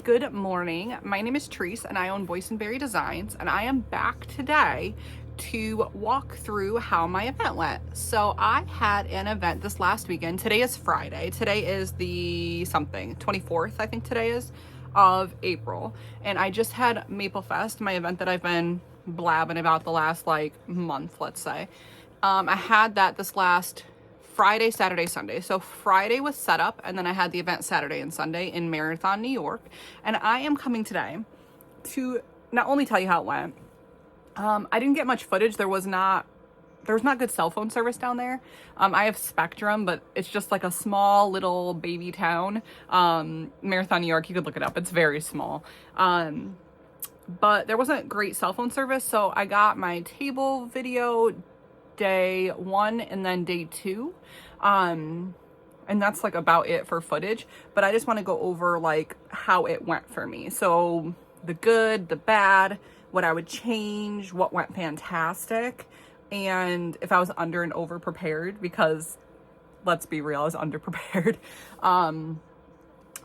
Good morning. My name is Terese and I own Boysenberry Designs, and I am back today to walk through how my event went. So I had an event this last weekend. Today is Friday. Today is the 24th, I think today is, of April. And I just had Maple Fest, my event that I've been blabbing about the last month, let's say. I had that this last Friday, Saturday, Sunday. So Friday was set up, and then I had the event Saturday and Sunday in Marathon, New York. And I am coming today to not only tell you how it went. I didn't get much footage. There was not good cell phone service down there. I have Spectrum, but it's just like a small little baby town. Marathon, New York, you could look it up. It's very small. But there wasn't great cell phone service, so I got my table video day 1 and then day 2. And that's like about it for footage, but I just want to go over like how it went for me. So the good, the bad, what I would change, what went fantastic, and if I was under and over prepared, because let's be real, I was underprepared.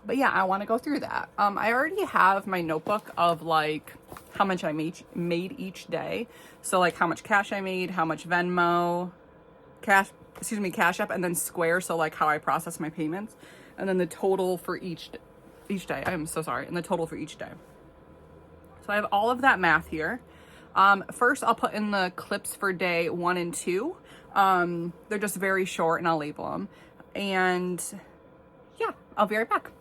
But yeah, I want to go through that. I already have my notebook of like how much I made each day. So like how much cash I made, how much Venmo, Cash App, and then Square. So like how I process my payments, and then the total for each day. I'm so sorry. And the total for each day. So I have all of that math here. First, I'll put in the clips for day 1 and 2. They're just very short, and I'll label them. And yeah, I'll be right back.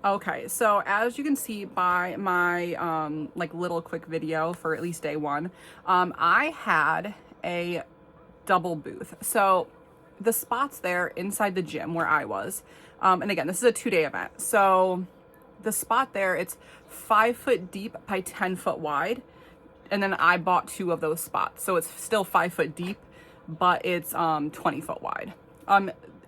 Okay, so as you can see by my like little quick video for at least day 1, I had a double booth. So the spots there inside the gym where I was, and again, this is a 2-day event. So the spot there, it's 5 foot deep by 10 foot wide. And then I bought 2 of those spots. So it's still 5 foot deep, but it's 20 foot wide.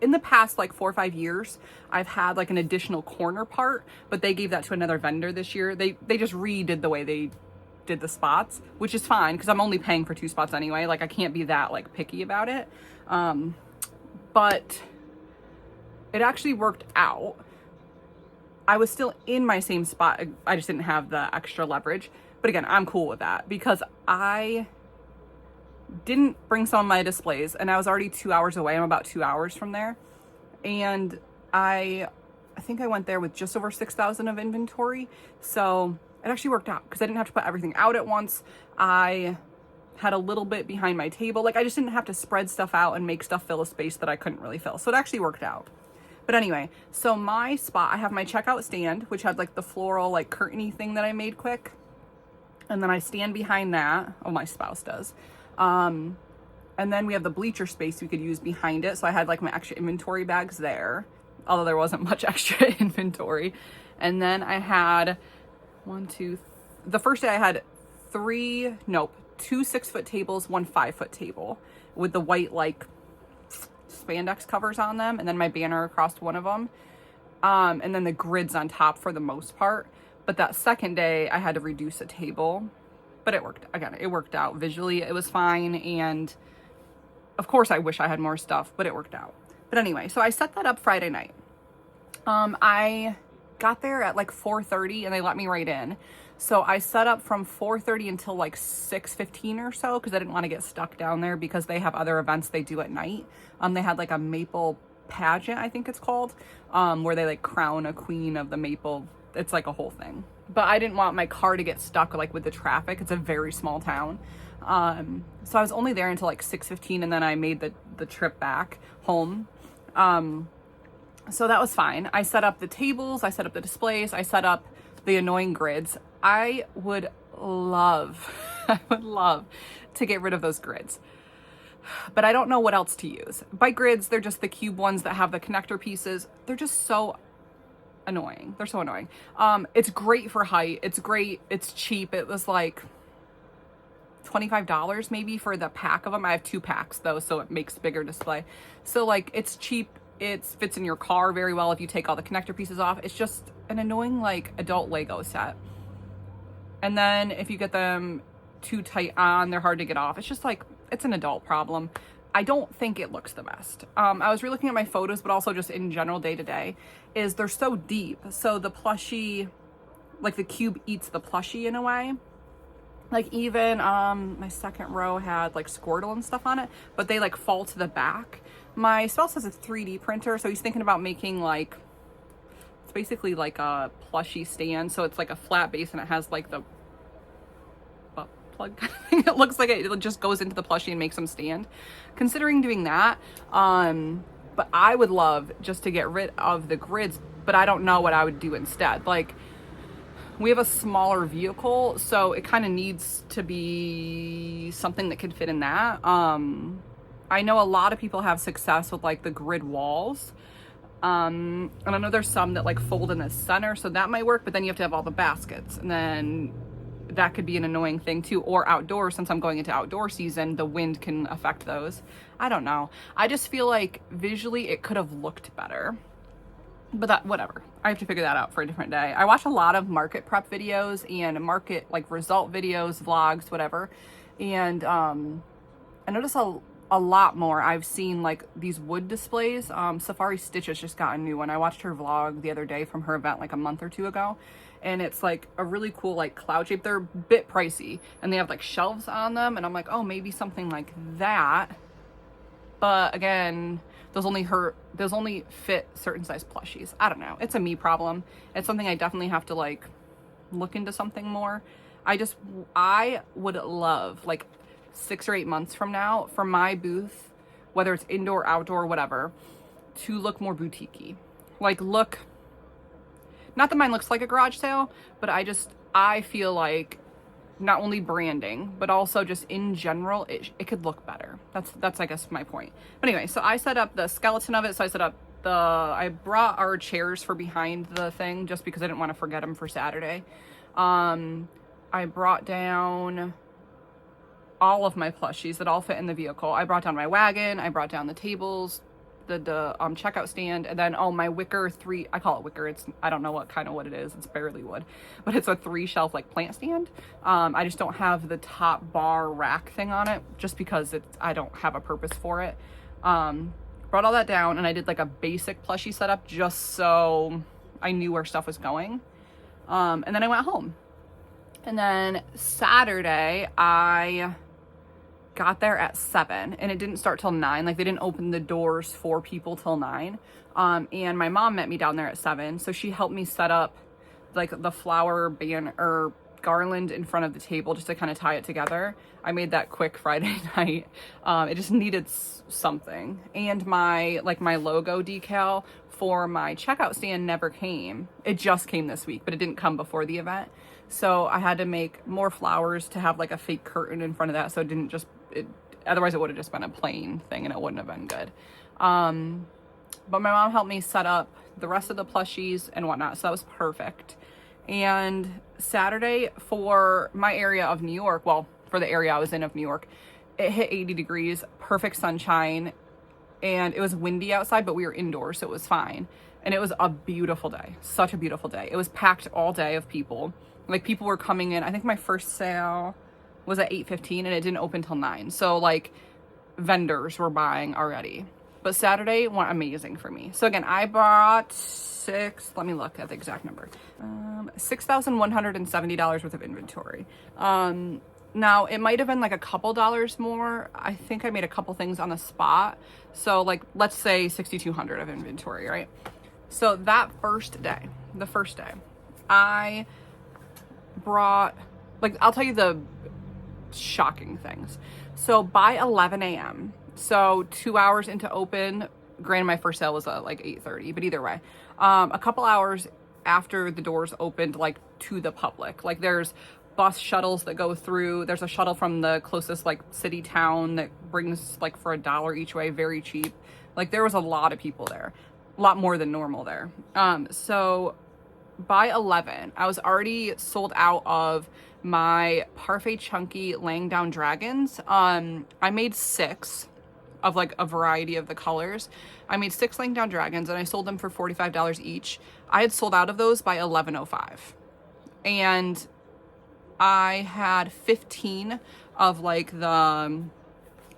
In the past like 4 or 5 years, I've had like an additional corner part, but they gave that to another vendor this year. They just redid the way they did the spots, which is fine because I'm only paying for 2 spots anyway. Like I can't be that like picky about it. But it actually worked out. I was still in my same spot. I just didn't have the extra leverage. But again, I'm cool with that because I didn't bring some of my displays, and I was already 2 hours away. I'm about 2 hours from there. And I think I went there with just over 6,000 of inventory. So it actually worked out because I didn't have to put everything out at once. I had a little bit behind my table. Like I just didn't have to spread stuff out and make stuff fill a space that I couldn't really fill. So it actually worked out. But anyway, so my spot, I have my checkout stand, which had like the floral like curtainy thing that I made quick. And then I stand behind that. Oh, my spouse does. And then we have the bleacher space we could use behind it. So I had like my extra inventory bags there. although there wasn't much extra inventory. And then I had the first day I had two 6-foot tables, one 5-foot table with the white like spandex covers on them, and then my banner across one of them, and then the grids on top for the most part. But that second day I had to reduce a table, but it worked out visually. It was fine, and of course I wish I had more stuff, but it worked out. But anyway, so I set that up Friday night. I got there at like 4:30 and they let me right in. So I set up from 4:30 until like 6:15 or so, because I didn't want to get stuck down there, because they have other events they do at night. They had like a maple pageant, I think it's called, where they like crown a queen of the maple. It's like a whole thing. But I didn't want my car to get stuck like with the traffic. It's a very small town. So I was only there until like 6:15, and then I made the trip back home. So that was fine. I set up the tables, I set up the displays, I set up the annoying grids. I would love to get rid of those grids, but I don't know what else to use. By grids, they're just the cube ones that have the connector pieces. They're just so annoying. They're so annoying. It's great for height. It's great. It's cheap. It was like $25 maybe for the pack of them. I have 2 packs though, so it makes bigger display. So like, it's cheap. It fits in your car very well if you take all the connector pieces off. It's just an annoying like adult Lego set. And then if you get them too tight on, they're hard to get off. It's just like, it's an adult problem. I don't think it looks the best. I was re-looking at my photos, but also just in general day to day, is they're so deep. So the plushie, like the cube eats the plushie in a way. Like even my second row had like Squirtle and stuff on it, but they like fall to the back. My spouse has a 3D printer, so he's thinking about making like, it's basically like a plushie stand. So it's like a flat base and it has like the butt plug kind of thing. It looks like it just goes into the plushie and makes them stand. Considering doing that, but I would love just to get rid of the grids, but I don't know what I would do instead. Like, we have a smaller vehicle, so it kind of needs to be something that could fit in that. I know a lot of people have success with like the grid walls. And I know there's some that like fold in the center, so that might work, but then you have to have all the baskets, and then that could be an annoying thing too. Or outdoors, since I'm going into outdoor season, the wind can affect those. I don't know. I just feel like visually it could have looked better. But that, whatever. I have to figure that out for a different day. I watch a lot of market prep videos and market like result videos, vlogs, whatever. And I notice a lot more. I've seen like these wood displays. Safari Stitch has just got a new one. I watched her vlog the other day from her event like a month or 2 ago. And it's like a really cool like cloud shape. They're a bit pricey and they have like shelves on them. And I'm like, oh, maybe something like that. But again, those only fit certain size plushies. I don't know. It's a me problem. It's something I definitely have to like look into something more. I would love like 6 or 8 months from now for my booth, whether it's indoor, outdoor, whatever, to look more boutique-y. Like look, not that mine looks like a garage sale, but I feel like not only branding, but also just in general, it could look better. That's I guess my point. But anyway, so I set up the skeleton of it. So I brought our chairs for behind the thing just because I didn't want to forget them for Saturday. I brought down all of my plushies that all fit in the vehicle. I brought down my wagon. I brought down the tables, the checkout stand, and then my wicker I call it wicker. I don't know what it is. It's barely wood, but it's a 3-shelf like plant stand. I just don't have the top bar rack thing on it just because I don't have a purpose for it. Brought all that down, and I did like a basic plushie setup just so I knew where stuff was going. And then I went home. And then Saturday I got there at 7 and it didn't start till 9. Like they didn't open the doors for people till 9. And my mom met me down there at 7. So she helped me set up like the flower banner or garland in front of the table just to kind of tie it together. I made that quick Friday night. It just needed something. And my logo decal for my checkout stand never came. It just came this week, but it didn't come before the event. So I had to make more flowers to have like a fake curtain in front of that. So otherwise it would have just been a plain thing and it wouldn't have been good. But my mom helped me set up the rest of the plushies and whatnot, so that was perfect. And Saturday, for my area of New York, well, for the area I was in of New York, it hit 80 degrees, perfect sunshine, and it was windy outside, but we were indoors, so it was fine. And it was a beautiful day, such a beautiful day. It was packed all day of people. Like, people were coming in. I think my first sale was at 8:15 and it didn't open till 9. So like, vendors were buying already. But Saturday went amazing for me. So again, I bought let me look at the exact number. $6,170 worth of inventory. Now it might have been like a couple dollars more. I think I made a couple things on the spot. So like, let's say 6,200 of inventory, right? So that the first day, I brought, like, I'll tell you the shocking things. So by 11 a.m., so 2 hours into open, granted my first sale was like 8:30, but either way, a couple hours after the doors opened, like, to the public, like, there's bus shuttles that go through. There's a shuttle from the closest like city town that brings like for $1 each way, very cheap. Like, there was a lot of people there, a lot more than normal there. So by 11, I was already sold out of my Parfait Chunky laying down dragons. I made 6 of like a variety of the colors. I made 6 laying down dragons and I sold them for $45 each. I had sold out of those by 11:05. And I had 15 of like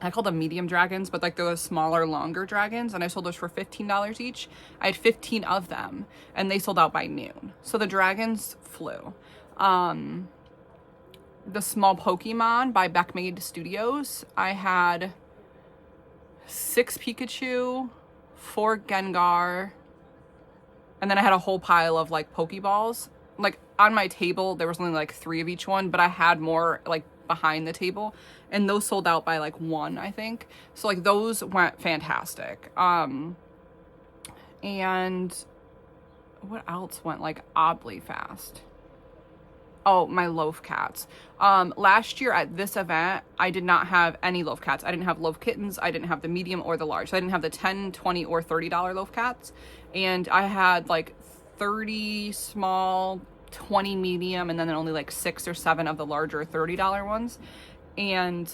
I call them medium dragons, but like they're the smaller, longer dragons, and I sold those for $15 each. I had 15 of them, and they sold out by noon. So the dragons flew. The small Pokemon by Beckmade Studios, I had 6 Pikachu, 4 Gengar, and then I had a whole pile of like Pokeballs. Like, on my table, there was only like 3 of each one, but I had more like behind the table, and those sold out by like 1, I think. So like, those went fantastic. And what else went like oddly fast? Oh, my loaf cats. Last year at this event, I did not have any loaf cats. I didn't have loaf kittens. I didn't have the medium or the large. So I didn't have the $10, $20, or $30 loaf cats. And I had like 30 small, 20 medium, and then only like 6 or 7 of the larger $30 ones. And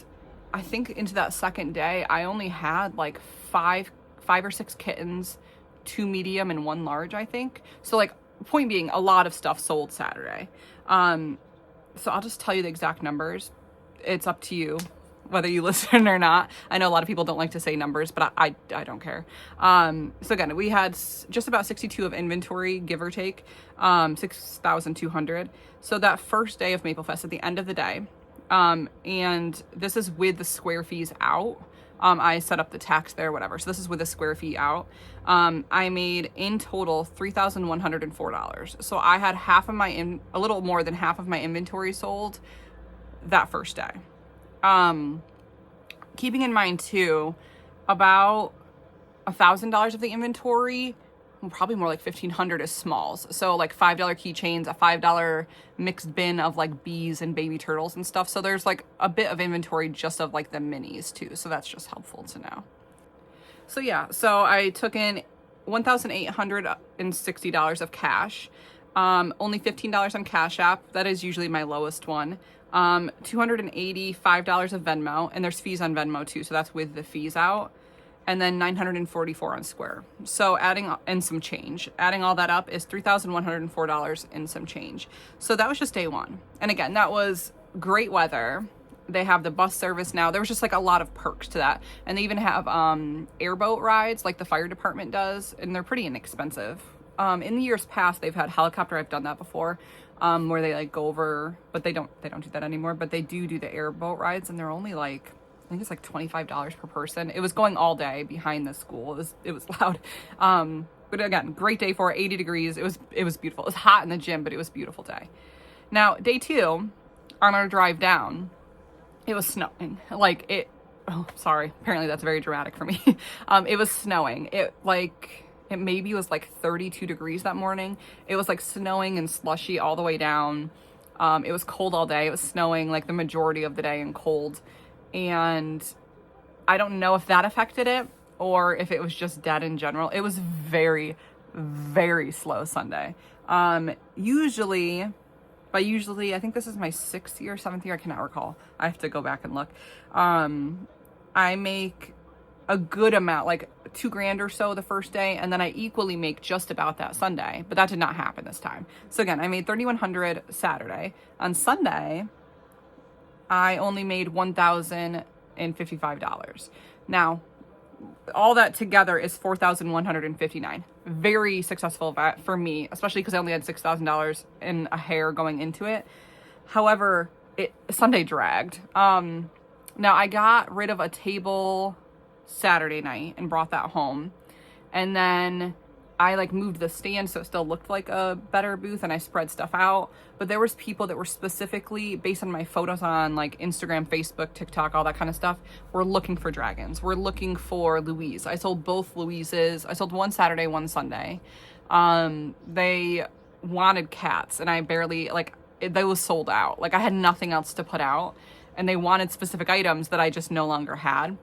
I think into that second day, I only had like 5 or 6 kittens, 2 medium, and 1 large, I think. So like, point being, a lot of stuff sold Saturday. So I'll just tell you the exact numbers. It's up to you whether you listen or not. I know a lot of people don't like to say numbers, but I don't care. So again, we had just about 62 of inventory, give or take, 6,200. So that first day of Maple Fest, at the end of the day, and this is with the square fees out. I set up the tax there, whatever. So this is with the square fee out. I made in total $3,104. So I had a little more than half of my inventory sold that first day. Keeping in mind too, about $1,000 of the inventory, probably more like $1,500, is smalls. So like $5 keychains, a $5 mixed bin of like bees and baby turtles and stuff. So there's like a bit of inventory just of like the minis too. So that's just helpful to know. So yeah, so I took in $1,860 of cash, only $15 on Cash App. That is usually my lowest one. $285 of Venmo, and there's fees on Venmo too. So that's with the fees out. And then $944 on Square. So and some change. Adding all that up is $3,104 and some change. So that was just day 1. And again, that was great weather. They have the bus service now. There was just like a lot of perks to that. And they even have airboat rides like the fire department does, and they're pretty inexpensive. In the years past, they've had helicopter. I've done that before, where they like go over, but they don't do that anymore. But they do the airboat rides, and they're only like, I think it's like $25 per person. It was going all day behind the school. It was loud. But again, great day for it. 80 degrees. It was beautiful. It was hot in the gym, but it was a beautiful day. Now, day 2, on our drive down, it was snowing. Apparently that's very dramatic for me. It was snowing. It maybe was like 32 degrees that morning. It was like snowing and slushy all the way down. It was cold all day. It was snowing like the majority of the day and cold. And I don't know if that affected it or if it was just dead in general. It was very, very slow Sunday. Usually, I think this is my 6th year, 7th year, I cannot recall. I have to go back and look. I make a good amount, like $2,000 or so the first day, and then I equally make just about that Sunday, but that did not happen this time. So again, I made $3,100 Saturday. On Sunday, I only made $1,055. Now, all that together is $4,159. Very successful event for me, especially because I only had $6,000 in a hair going into it. However, Sunday dragged. Now I got rid of a table Saturday night and brought that home, and then I like moved the stand so it still looked like a better booth, and I spread stuff out. But there was people that were specifically based on my photos on like Instagram, Facebook, TikTok, all that kind of stuff, were looking for dragons. We're looking for Louise. I sold both Louises. I sold one Saturday, one Sunday. They wanted cats, and I barely they was sold out. Like I had nothing else to put out, and they wanted specific items that I just no longer had.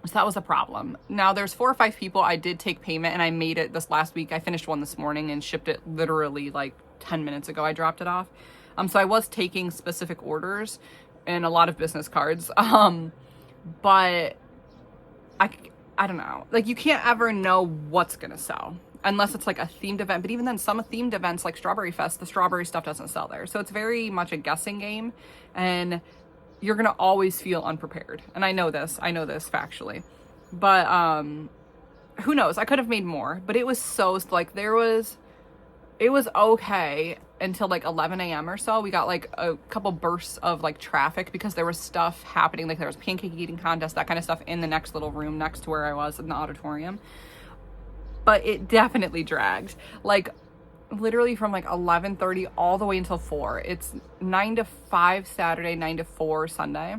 So that was a problem. Now there's 4 or 5 people I did take payment, and I made it this last week. I finished one this morning and shipped it literally like 10 minutes ago. I dropped it off. So I was taking specific orders and a lot of business cards. But I don't know. Like you can't ever know what's going to sell unless it's like a themed event. But even then, some themed events like Strawberry Fest, the strawberry stuff doesn't sell there. So it's very much a guessing game, and you're going to always feel unprepared. And I know this factually, but, who knows? I could have made more, but it was so like, it was okay until like 11 a.m. or so. We got like a couple bursts of like traffic because there was stuff happening. Like there was pancake eating contest, that kind of stuff in the next little room next to where I was in the auditorium. But it definitely dragged. Like literally from like 11:30 all the way until 4. It's 9 to 5 Saturday, 9 to 4 Sunday.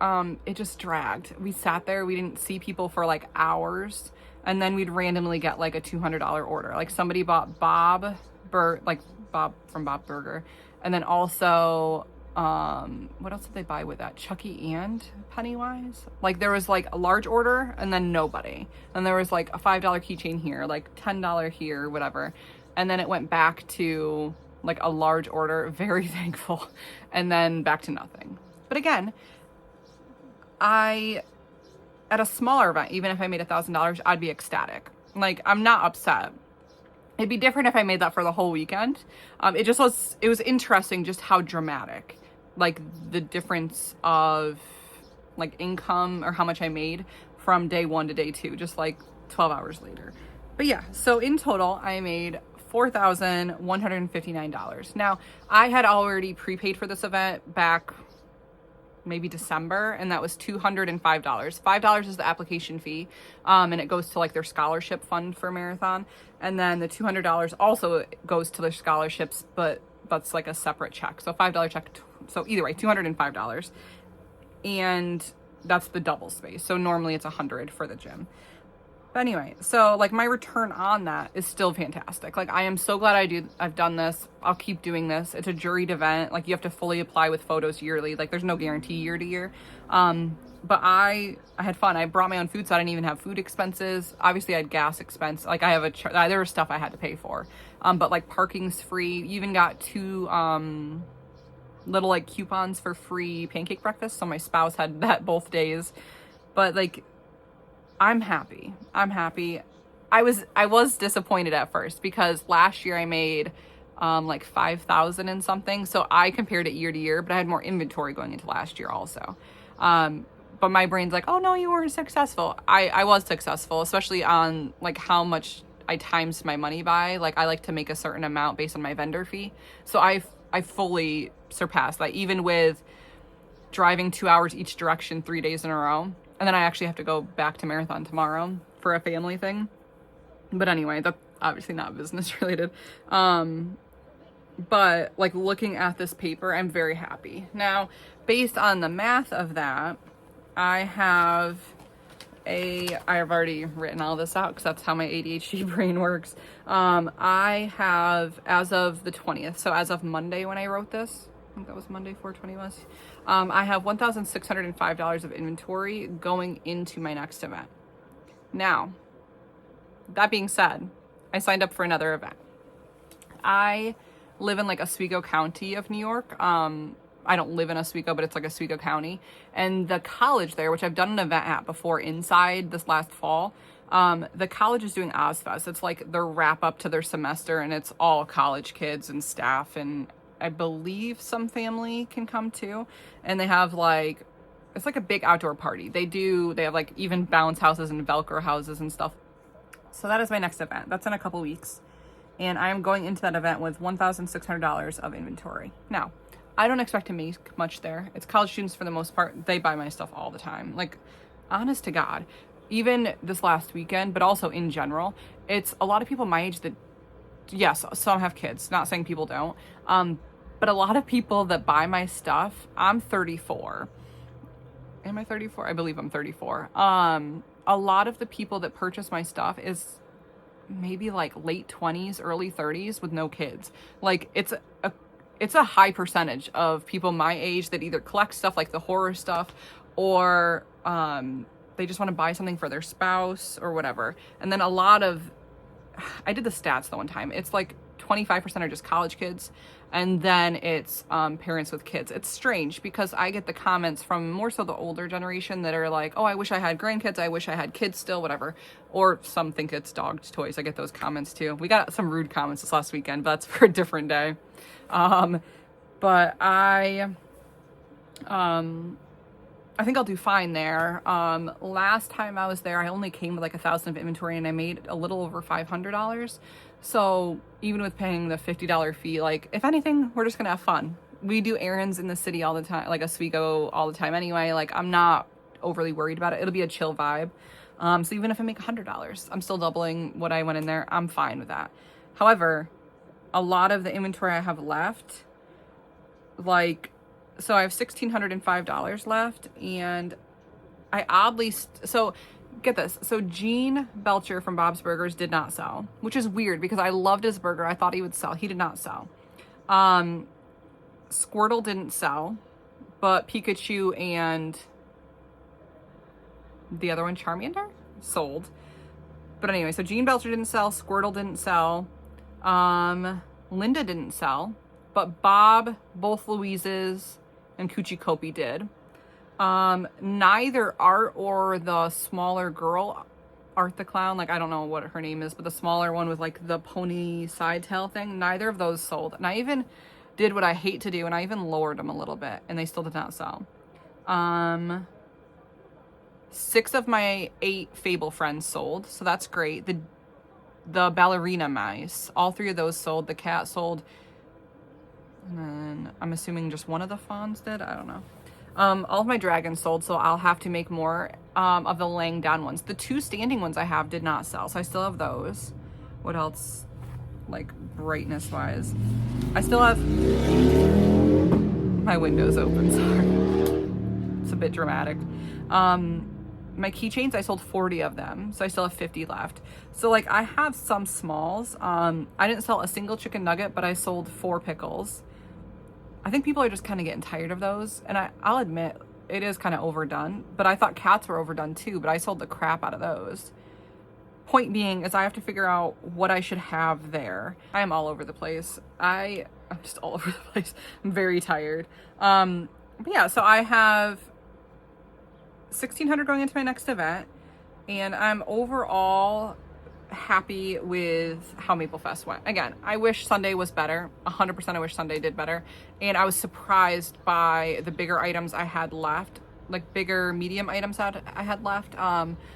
It just dragged. We sat there, we didn't see people for like hours, and then we'd randomly get like a $200 order. Like somebody bought Bob from Bob Burger, and then also what else did they buy with that? Chucky and Pennywise. Like there was like a large order and then nobody, and there was like a $5 keychain here, like $10 here, whatever. And then it went back to like a large order, very thankful, and then back to nothing. But again, at a smaller event, even if I made $1,000, I'd be ecstatic. Like I'm not upset. It'd be different if I made that for the whole weekend. It was interesting just how dramatic, like the difference of like income or how much I made from day 1 to day 2, just like 12 hours later. But yeah, so in total, I made $4,159. Now, I had already prepaid for this event back maybe December, and that was $205. $5 is the application fee, and it goes to like their scholarship fund for marathon. And then the $200 also goes to their scholarships, but that's like a separate check. So $5 check. So either way, $205. And that's the double space. So normally it's $100 for the gym. But anyway, so like my return on that is still fantastic. Like I am so glad I've done this. I'll keep doing this. It's a juried event. Like you have to fully apply with photos yearly. Like there's no guarantee year to year. But I had fun. I brought my own food, so I didn't even have food expenses. Obviously I had gas expense. Like I have there was stuff I had to pay for. But like parking's free. You even got 2 little like coupons for free pancake breakfast. So my spouse had that both days. But like I'm happy. I was disappointed at first because last year I made like 5,000 and something. So I compared it year to year, but I had more inventory going into last year also. But my brain's like, oh no, you weren't successful. I was successful, especially on like how much I times my money by. Like I like to make a certain amount based on my vendor fee. So I fully surpassed that, even with driving 2 hours each direction 3 days in a row. And then I actually have to go back to Marathon tomorrow for a family thing. But anyway, that's obviously not business related. But like looking at this paper, I'm very happy. Now, based on the math of that, I've already written all this out because that's how my ADHD brain works. I have, as of the 20th, so as of Monday when I wrote this, I think that was Monday, 4/20 was. I have $1,605 of inventory going into my next event. Now, that being said, I signed up for another event. I live in like Oswego County of New York. I don't live in Oswego, but it's like Oswego County. And the college there, which I've done an event at before inside this last fall, the college is doing Ozfest. It's like their wrap up to their semester, and it's all college kids and staff, and I believe some family can come too. And they have like, it's like a big outdoor party. They have like even bounce houses and Velcro houses and stuff. So that is my next event. That's in a couple weeks. And I am going into that event with $1,600 of inventory. Now, I don't expect to make much there. It's college students for the most part. They buy my stuff all the time. Like, honest to God, even this last weekend, but also in general, it's a lot of people my age that, yes, some have kids, not saying people don't, but a lot of people that buy my stuff, I'm 34. Am I 34? I believe I'm 34. A lot of the people that purchase my stuff is maybe like late 20s, early 30s with no kids. Like, it's a high percentage of people my age that either collect stuff like the horror stuff, or they just want to buy something for their spouse or whatever. And then I did the stats the one time. It's like 25% are just college kids, and then it's parents with kids. It's strange because I get the comments from more so the older generation that are like, oh, I wish I had grandkids, I wish I had kids still, whatever. Or some think it's dog toys. I get those comments too. We got some rude comments this last weekend, but that's for a different day. But I think I'll do fine there. Last time I was there, I only came with like 1,000 of inventory, and I made a little over $500. So even with paying the $50 fee, like, if anything, we're just gonna have fun. We do errands in the city all the time, like Oswego all the time anyway. Like, I'm not overly worried about it. It'll be a chill vibe. So even if I make $100, I'm still doubling what I went in there. I'm fine with that. However, a lot of the inventory I have left, like, so I have $1,605 left, and I oddly, so get this. So Gene Belcher from Bob's Burgers did not sell, which is weird because I loved his burger. I thought he would sell. He did not sell. Squirtle didn't sell, but Pikachu and the other one, Charmander, sold. But anyway, so Gene Belcher didn't sell. Squirtle didn't sell. Linda didn't sell, but Bob, both Louises, and Coochie Kopi did. Neither Art or the smaller girl, Art the Clown, like, I don't know what her name is, but the smaller one with like the pony side tail thing, neither of those sold. And I even did what I hate to do, and I even lowered them a little bit, and they still did not sell. 6 of my 8 Fable friends sold, so that's great. The ballerina mice, all 3 of those sold. The cat sold, and then I'm assuming just one of the fawns did. I don't know. All of my dragons sold, so I'll have to make more of the laying down ones. The 2 standing ones I have did not sell, so I still have those. What else, like, brightness wise? I still have my windows open, sorry. It's a bit dramatic. My keychains, I sold 40 of them, so I still have 50 left. So, like, I have some smalls. I didn't sell a single chicken nugget, but I sold 4 pickles. I think people are just kind of getting tired of those, and I'll admit it is kind of overdone, but I thought cats were overdone too, but I sold the crap out of those. Point being is I have to figure out what I should have there. I am all over the place. I'm just all over the place. I'm very tired. But yeah, so I have $1,600 going into my next event, and I'm overall happy with how Maple Fest went. Again, I wish Sunday was better. 100% I wish Sunday did better. And I was surprised by the bigger items I had left, like bigger medium items I had left.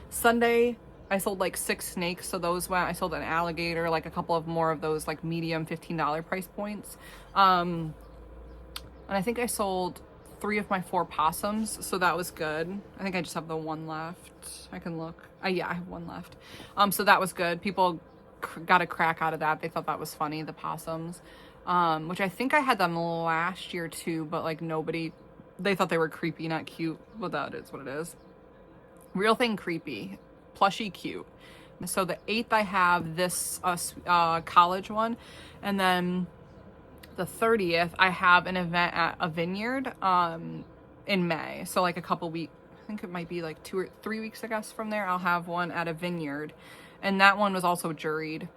Sunday I sold like 6 snakes, so those went. I sold an alligator, like a couple of more of those like medium $15 price points. And I think I sold 3 of my 4 possums, so that was good. I think I just have the 1 left. I can look. Yeah, I have 1 left. So that was good. People got a crack out of that. They thought that was funny, the possums, which I think I had them last year too, but like nobody, they thought they were creepy, not cute. Well, that is what it is. Real thing creepy, plushy cute. So the 8th I have this college one, and then the 30th I have an event at a vineyard in May. So like a couple weeks, I think it might be like 2 or 3 weeks, I guess, from there, I'll have one at a vineyard. And that one was also juried.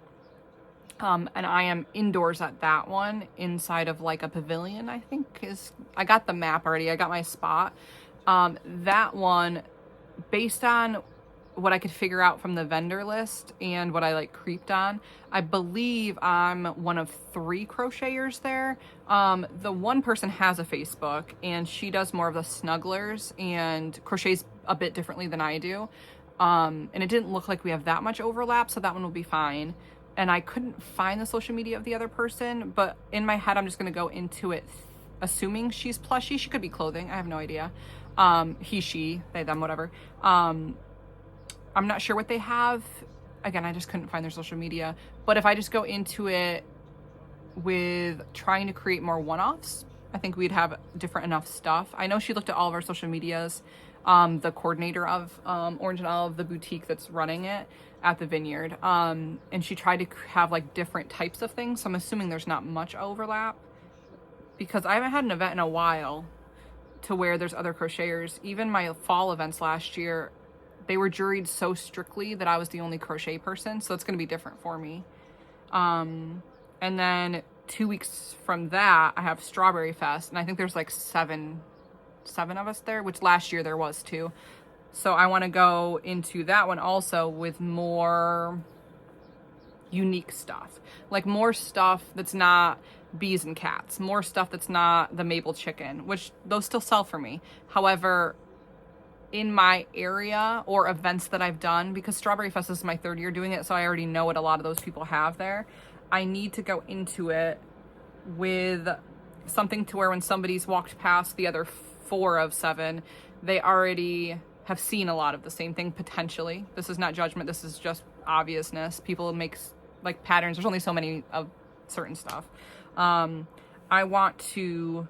And I am indoors at that one inside of like a pavilion, I think I got the map already. I got my spot. That one, based on what I could figure out from the vendor list and what I like creeped on, I believe I'm one of 3 crocheters there. The one person has a Facebook and she does more of the snugglers and crochets a bit differently than I do. And it didn't look like we have that much overlap, so that one will be fine. And I couldn't find the social media of the other person, but in my head, I'm just going to go into it assuming she's plushy. She could be clothing. I have no idea. He, she, they, them, whatever. I'm not sure what they have. Again, I just couldn't find their social media. But if I just go into it with trying to create more one-offs, I think we'd have different enough stuff. I know she looked at all of our social medias. The coordinator of Orange and Olive, the boutique that's running it at the vineyard. And she tried to have like different types of things. So I'm assuming there's not much overlap because I haven't had an event in a while to where there's other crocheters. Even my fall events last year, they were juried so strictly that I was the only crochet person. So it's going to be different for me. And then 2 weeks from that, I have Strawberry Fest. And I think there's like seven of us there, which last year there was 2. So I want to go into that one also with more unique stuff, like more stuff that's not bees and cats, more stuff that's not the maple chicken, which those still sell for me. However, in my area or events that I've done, because Strawberry Fest is my 3rd year doing it, so I already know what a lot of those people have there. I need to go into it with something to where when somebody's walked past the other 4 of 7, they already have seen a lot of the same thing potentially. This is not judgment. This is just obviousness. People make like patterns. There's only so many of certain stuff. I want to,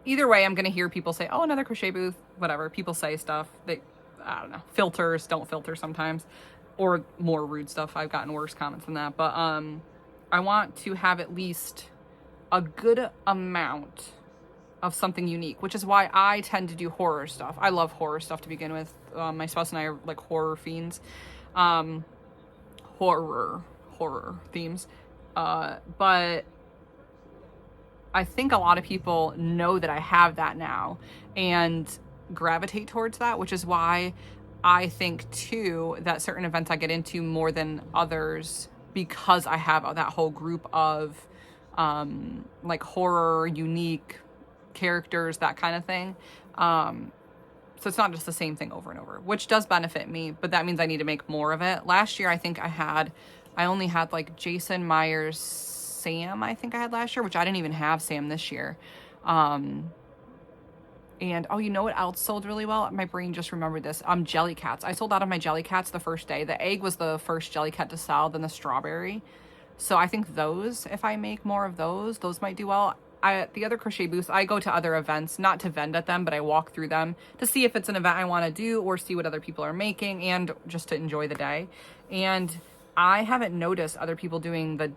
either way, I'm going to hear people say, oh, another crochet booth, whatever. People say stuff. I don't know, filters, don't filter sometimes, or more rude stuff. I've gotten worse comments than that. But I want to have at least a good amount of something unique, which is why I tend to do horror stuff. I love horror stuff to begin with. My spouse and I are like horror fiends. Horror themes. But I think a lot of people know that I have that now and gravitate towards that, which is why I think too that certain events I get into more than others, because I have that whole group of like horror, unique characters, that kind of thing. So it's not just the same thing over and over, which does benefit me, but that means I need to make more of it. Last year, I think I only had like Jason Myers, Sam, I think I had last year, which I didn't even have Sam this year. And oh, you know what else sold really well? My brain just remembered this. Jelly cats. I sold out of my jelly cats the first day. The egg was the first jelly cat to sell, then the strawberry. So I think those, if I make more of those might do well. The other crochet booths, I go to other events, not to vend at them, but I walk through them to see if it's an event I want to do or see what other people are making and just to enjoy the day. And I haven't noticed other people doing the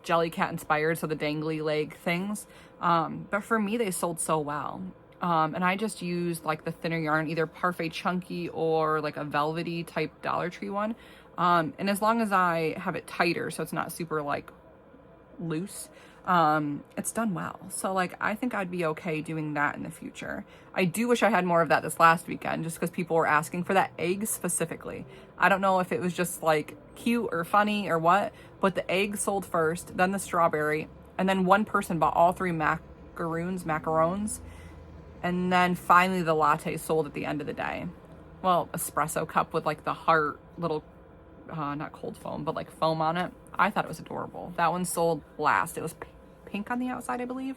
jelly cat inspired, so the dangly leg things. But for me, they sold so well. And I just used like the thinner yarn, either Parfait Chunky or like a velvety type Dollar Tree one. And as long as I have it tighter, so it's not super like loose, it's done well. So like, I think I'd be okay doing that in the future. I do wish I had more of that this last weekend, just because people were asking for that egg specifically. I don't know if it was just like cute or funny or what, but the egg sold first, then the strawberry, and then one person bought all 3 macarons, and then finally the latte sold at the end of the day. Well, espresso cup with like the heart little, not cold foam, but like foam on it. I thought it was adorable. That one sold last. It was pink on the outside, I believe.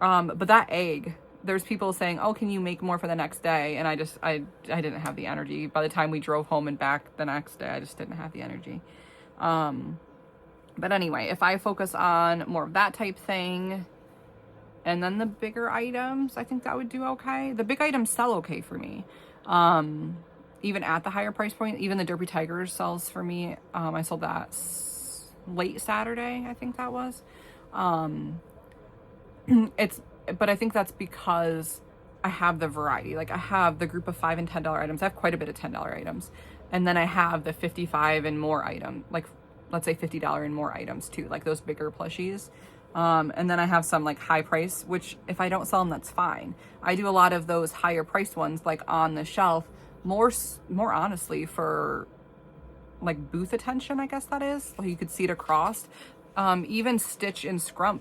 But that egg, there's people saying, oh, can you make more for the next day? And I didn't have the energy. By the time we drove home and back the next day, I just didn't have the energy. But anyway, if I focus on more of that type thing, and then the bigger items, I think that would do okay. The big items sell okay for me. Even at the higher price point, even the Derpy Tigers sells for me. I sold that late Saturday, I think that was. But I think that's because I have the variety. Like I have the group of $5 and $10 items. I have quite a bit of $10 items. And then I have the 55 and more item, like let's say $50 and more items too, like those bigger plushies. And then I have some like high price, which if I don't sell them, that's fine. I do a lot of those higher priced ones like on the shelf, more honestly for like booth attention, I guess that is. So you could see it across. Even Stitch and Scrump,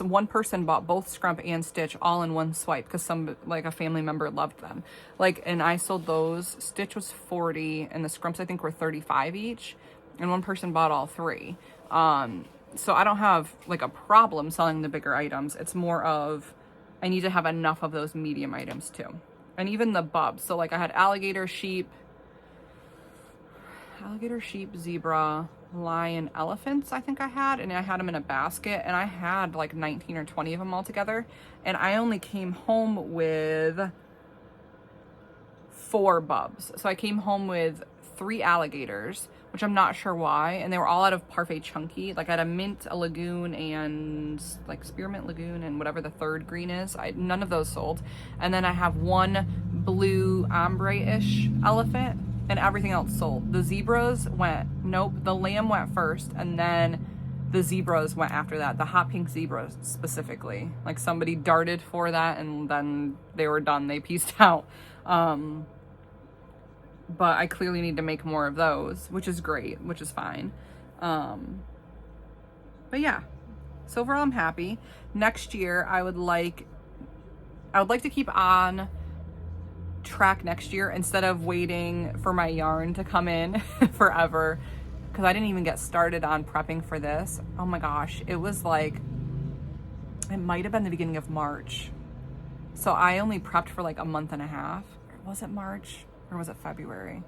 one person bought both Scrump and Stitch all in one swipe because like a family member loved them. Like, and I sold those. Stitch was 40 and the Scrumps I think were 35 each, and one person bought all three. So I don't have like a problem selling the bigger items. It's more of I need to have enough of those medium items too. And even the bubs. So like I had alligator, sheep, zebra, lion, elephants I think I had, and I had them in a basket, and I had like 19 or 20 of them all together, and I only came home with 4 bubs. So I came home with 3 alligators, which I'm not sure why, and they were all out of Parfait Chunky. Like I had a mint, a lagoon, and like spearmint lagoon, and whatever the third green is. None of those sold. And then I have one blue ombre-ish elephant, and everything else sold. The zebras the lamb went first, and then the zebras went after that. The hot pink zebras specifically. Like somebody darted for that, and then they were done. They pieced out. But I clearly need to make more of those, which is great, which is fine. But yeah, so overall I'm happy. Next year I would like to keep on track next year instead of waiting for my yarn to come in forever, because I didn't even get started on prepping for this. Oh my gosh, it was like, it might have been the beginning of March. So I only prepped for like a month and a half. Was it March or was it February?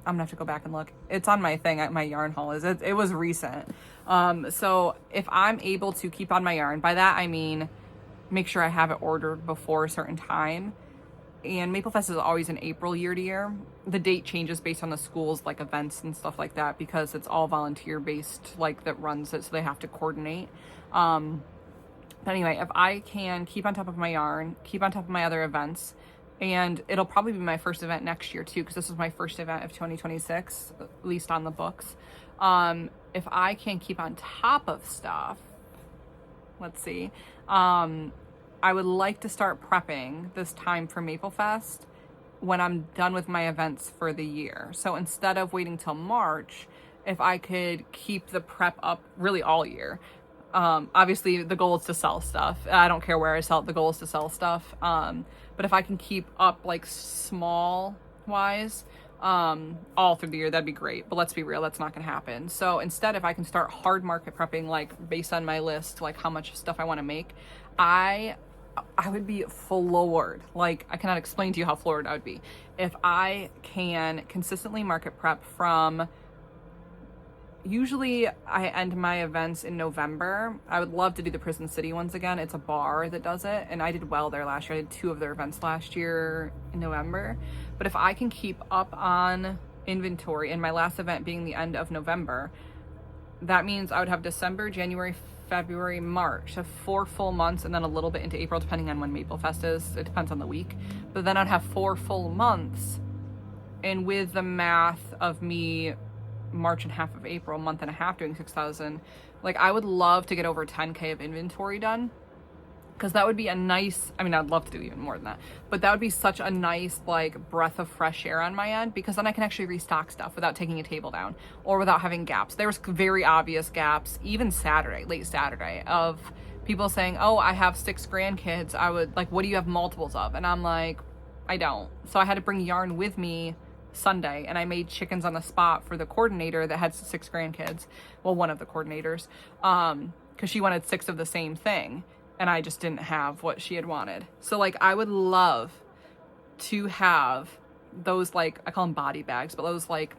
I'm gonna have to go back and look. It's on my thing at my yarn haul. It was recent. So if I'm able to keep on my yarn, by that I mean make sure I have it ordered before a certain time. And Maple Fest is always in April year to year. The date changes based on the school's like events and stuff like that, because it's all volunteer based, like that runs it, so they have to coordinate. But anyway, if I can keep on top of my yarn, keep on top of my other events, and it'll probably be my first event next year too, because this was my first event of 2026, at least on the books. If I can keep on top of stuff, let's see, I would like to start prepping this time for Maple Fest when I'm done with my events for the year. So instead of waiting till March, if I could keep the prep up really all year. Obviously the goal is to sell stuff. I don't care where I sell it, the goal is to sell stuff. But if I can keep up like small wise, all through the year, that'd be great. But let's be real, that's not gonna happen. So instead, if I can start hard market prepping, like based on my list, like how much stuff I want to make, I would be floored. Like I cannot explain to you how floored I would be if I can consistently market prep from, usually I end my events in November. I would love to do the Prison City ones again. It's a bar that does it, and I did well there last year. I did 2 of their events last year in November. But if I can keep up on inventory, and my last event being the end of November, that means I would have December, January, February, March, so 4 full months, and then a little bit into April, depending on when Maple Fest is. It depends on the week. But then I'd have 4 full months, and with the math of me March and half of April, month and a half doing 6,000, like I would love to get over 10K of inventory done, because that would be a nice, I mean, I'd love to do even more than that, but that would be such a nice like breath of fresh air on my end, because then I can actually restock stuff without taking a table down or without having gaps. There was very obvious gaps, even Saturday, late Saturday, of people saying, oh, I have 6 grandkids. I would like, what do you have multiples of? And I'm like, I don't. So I had to bring yarn with me Sunday, and I made chickens on the spot for the coordinator that had 6 grandkids. Well, one of the coordinators, because she wanted 6 of the same thing, and I just didn't have what she had wanted. So like I would love to have those, like I call them body bags, but those like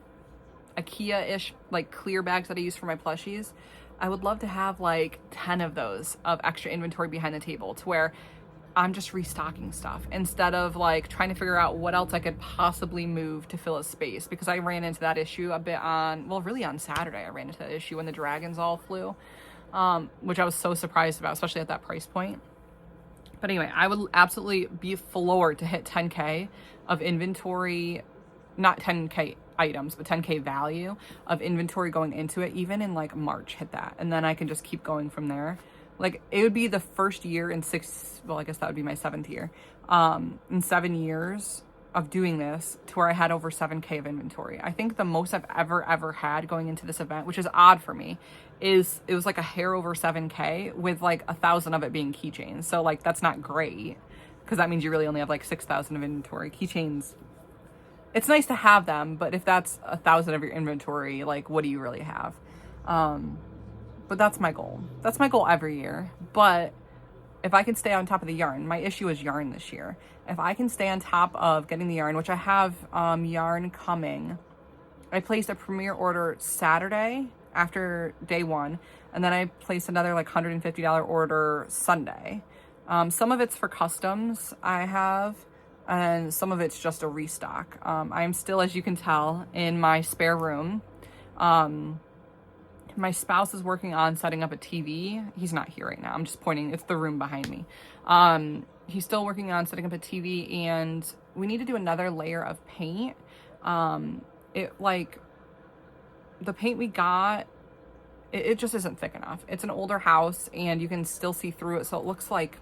IKEA-ish like clear bags that I use for my plushies. I would love to have like 10 of those of extra inventory behind the table, to where I'm just restocking stuff instead of like trying to figure out what else I could possibly move to fill a space, because I ran into that issue a bit really on Saturday. I ran into that issue when the dragons all flew, which I was so surprised about, especially at that price point. But anyway, I would absolutely be floored to hit 10K of inventory, not 10K items, but 10K value of inventory going into it, even in like March, hit that. And then I can just keep going from there. Like it would be the first year in I guess that would be my 7th year, in 7 years of doing this to where I had over 7K of inventory. I think the most I've ever had going into this event, which is odd for me, is it was like a hair over 7K with like 1,000 of it being keychains. So like that's not great because that means you really only have like 6,000 of inventory. Keychains, it's nice to have them, but if that's 1,000 of your inventory, like what do you really have? But that's my goal. That's my goal every year. But if I can stay on top of the yarn, my issue is yarn this year. If I can stay on top of getting the yarn, which I have yarn coming. I placed a premiere order Saturday after day 1, and then I placed another like $150 order Sunday. Some of it's for customs I have, and some of it's just a restock. I am still, as you can tell, in my spare room. My spouse is working on setting up a TV. He's not here right now. I'm just pointing. It's the room behind me. He's still working on setting up a TV, and we need to do another layer of paint. The paint we got, it just isn't thick enough. It's an older house, and you can still see through it. So it looks like,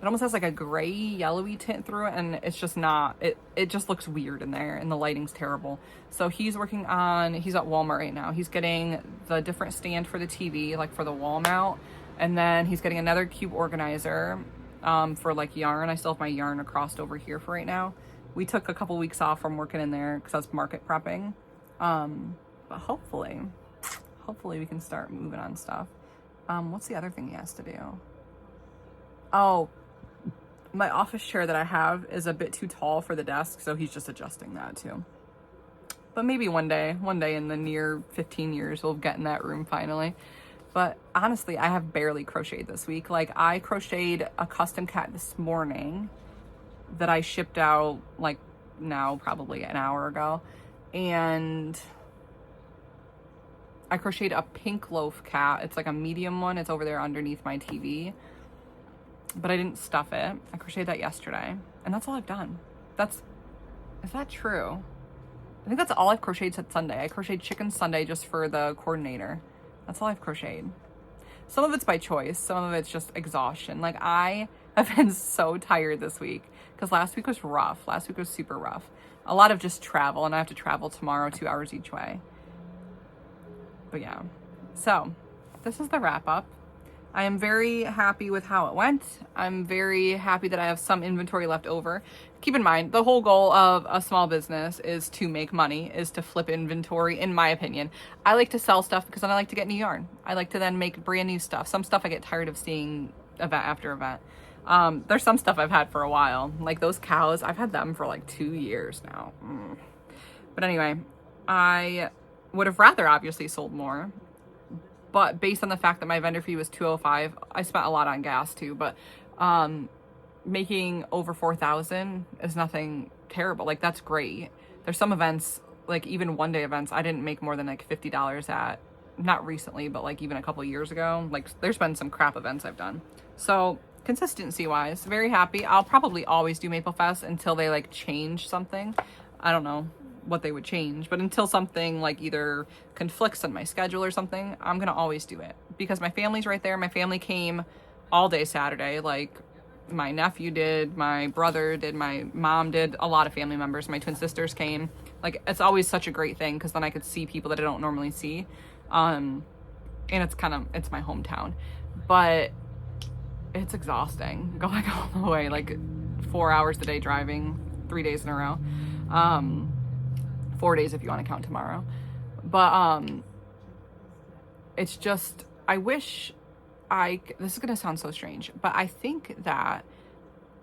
it almost has like a gray yellowy tint through it, and it's just not, it just looks weird in there, and the lighting's terrible. So he's at Walmart right now. He's getting the different stand for the TV, like for the wall mount, and then he's getting another cube organizer for like yarn. I still have my yarn across over here for right now. We took a couple weeks off from working in there because I was market prepping. But hopefully we can start moving on stuff. What's the other thing he has to do? Oh, my office chair that I have is a bit too tall for the desk, so he's just adjusting that too. But maybe one day in the near 15 years, we'll get in that room finally. But honestly, I have barely crocheted this week. Like I crocheted a custom cat this morning that I shipped out like now probably an hour ago. And I crocheted a pink loaf cat. It's like a medium one. It's over there underneath my TV. But I didn't stuff it. I crocheted that yesterday. And that's all I've done. Is that true? I think that's all I've crocheted since Sunday. I crocheted chicken Sunday just for the coordinator. That's all I've crocheted. Some of it's by choice. Some of it's just exhaustion. Like I have been so tired this week because last week was rough. Last week was super rough. A lot of just travel, and I have to travel tomorrow 2 hours each way. But yeah. So this is the wrap up. I am very happy with how it went. I'm very happy that I have some inventory left over. Keep in mind, the whole goal of a small business is to make money, is to flip inventory, in my opinion. I like to sell stuff because then I like to get new yarn. I like to then make brand new stuff. Some stuff I get tired of seeing event after event. There's some stuff I've had for a while. Like those cows, I've had them for like 2 years now. But anyway, I would have rather obviously sold more. But based on the fact that my vendor fee was $205, I spent a lot on gas too. But making over $4,000 is nothing terrible. Like that's great. There's some events, like even one day events, I didn't make more than like $50 at. Not recently, but like even a couple years ago. Like there's been some crap events I've done. So consistency wise, very happy. I'll probably always do Maple Fest until they like change something. I don't know what they would change, but until something like either conflicts on my schedule or something, I'm gonna always do it because my family's right there. My family came all day Saturday. Like my nephew did, my brother did, my mom did, a lot of family members, my twin sisters came. Like it's always such a great thing because then I could see people that I don't normally see. And it's my hometown, but it's exhausting going all the way, like 4 hours a day driving, 3 days in a row. 4 days if you want to count tomorrow. But it's just, this is going to sound so strange, but I think that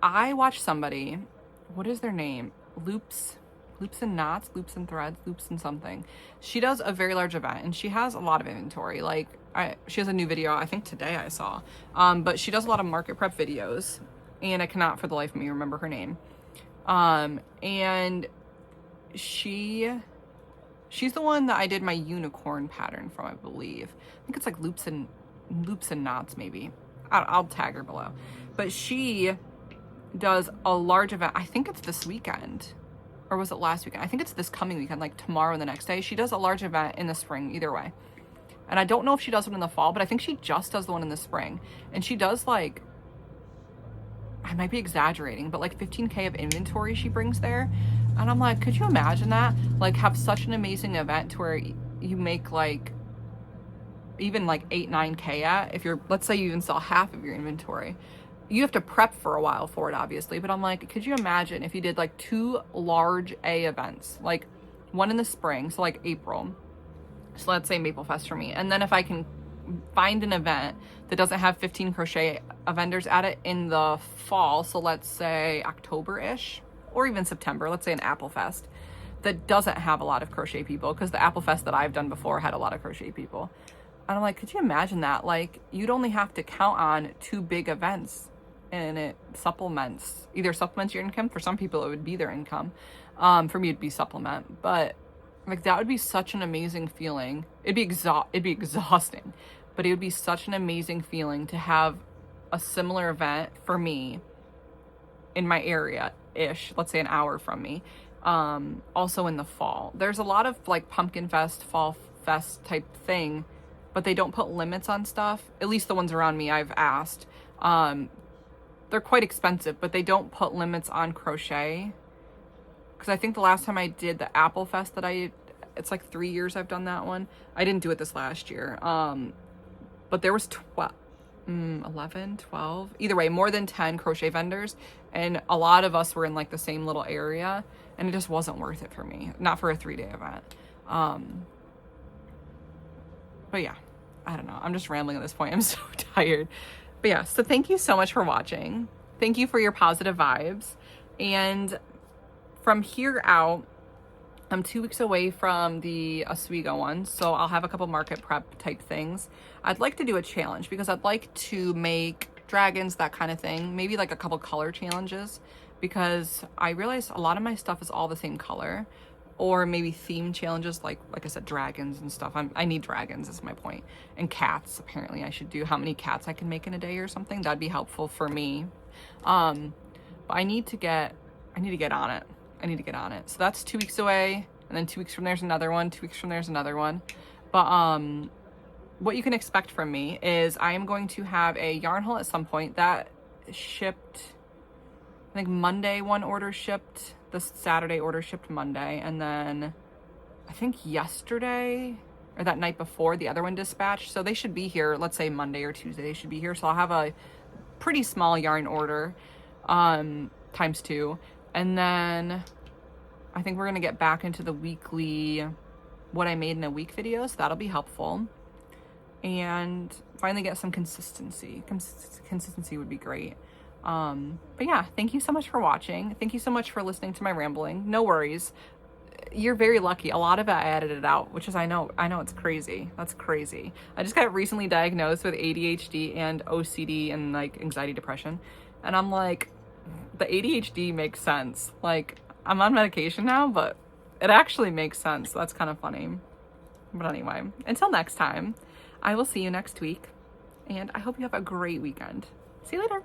I watched somebody, what is their name? Loops and Knots, Loops and Threads, Loops and something. She does a very large event and she has a lot of inventory. Like she has a new video, I think today I saw, but she does a lot of market prep videos and I cannot for the life of me remember her name. And she's the one that I did my unicorn pattern from, I believe. I think it's like loops and knots maybe. I'll tag her below. but she does a large event. I think it's this weekend, or was it last weekend? I think it's this coming weekend, like tomorrow and the next day. She does a large event in the spring, either way. And I don't know if she does it in the fall, but I think she just does the one in the spring. And she does like, I might be exaggerating, but like 15K of inventory she brings there. And I'm like, could you imagine that? Like, have such an amazing event to where you make like even like 8-9K at, if you're, let's say you even sell half of your inventory. You have to prep for a while for it, obviously, but I'm like, could you imagine if you did like 2 large A events, like one in the spring, so like April, so let's say Maple Fest for me, and then if I can find an event that doesn't have 15 crochet vendors at it in the fall, so let's say October-ish, or even September, let's say an Apple Fest that doesn't have a lot of crochet people, because the Apple Fest that I've done before had a lot of crochet people. And I'm like, could you imagine that? Like, you'd only have to count on 2 big events, and it supplements your income. For some people, it would be their income. For me, it'd be supplement. But like, that would be such an amazing feeling. It'd be exhausting, but it would be such an amazing feeling to have a similar event for me in my area-ish, let's say an hour from me, also in the fall. There's a lot of like Pumpkin Fest, Fall Fest type thing, but they don't put limits on stuff. At least the ones around me, I've asked. They're quite expensive, but they don't put limits on crochet. Because I think the last time I did the Apple Fest it's like 3 years I've done that one. I didn't do it this last year. But there was 11, 12, either way, more than 10 crochet vendors. And a lot of us were in like the same little area, and it just wasn't worth it for me. Not for a 3-day event. But yeah, I don't know. I'm just rambling at this point. I'm so tired. But yeah, so thank you so much for watching. Thank you for your positive vibes. And from here out, I'm 2 weeks away from the Oswego one, so I'll have a couple market prep type things. I'd like to do a challenge because I'd like to make dragons, that kind of thing. Maybe like a couple color challenges, because I realized a lot of my stuff is all the same color. Or maybe theme challenges, like I said, dragons and stuff. I need dragons is my point. And cats, apparently I should do how many cats I can make in a day or something. That'd be helpful for me. But I need to get on it. I need to get on it. So that's 2 weeks away. And then 2 weeks from there's another one. 2 weeks from there's another one. But what you can expect from me is I am going to have a yarn haul at some point. That shipped, I think Monday one order shipped. The Saturday order shipped Monday, and then I think yesterday or that night before the other one dispatched. So they should be here, let's say Monday or Tuesday, they should be here. So I'll have a pretty small yarn order times 2. And then I think we're gonna get back into the weekly what I made in a week video, so that'll be helpful. And finally get some consistency. Consistency would be great. But yeah, thank you so much for watching. Thank you so much for listening to my rambling. No worries. You're very lucky. A lot of it, I edited out, which is, I know it's crazy. That's crazy. I just got recently diagnosed with ADHD and OCD and like anxiety, depression. And I'm like, the ADHD makes sense. Like, I'm on medication now, but it actually makes sense. So that's kind of funny. But anyway, until next time, I will see you next week. And I hope you have a great weekend. See you later.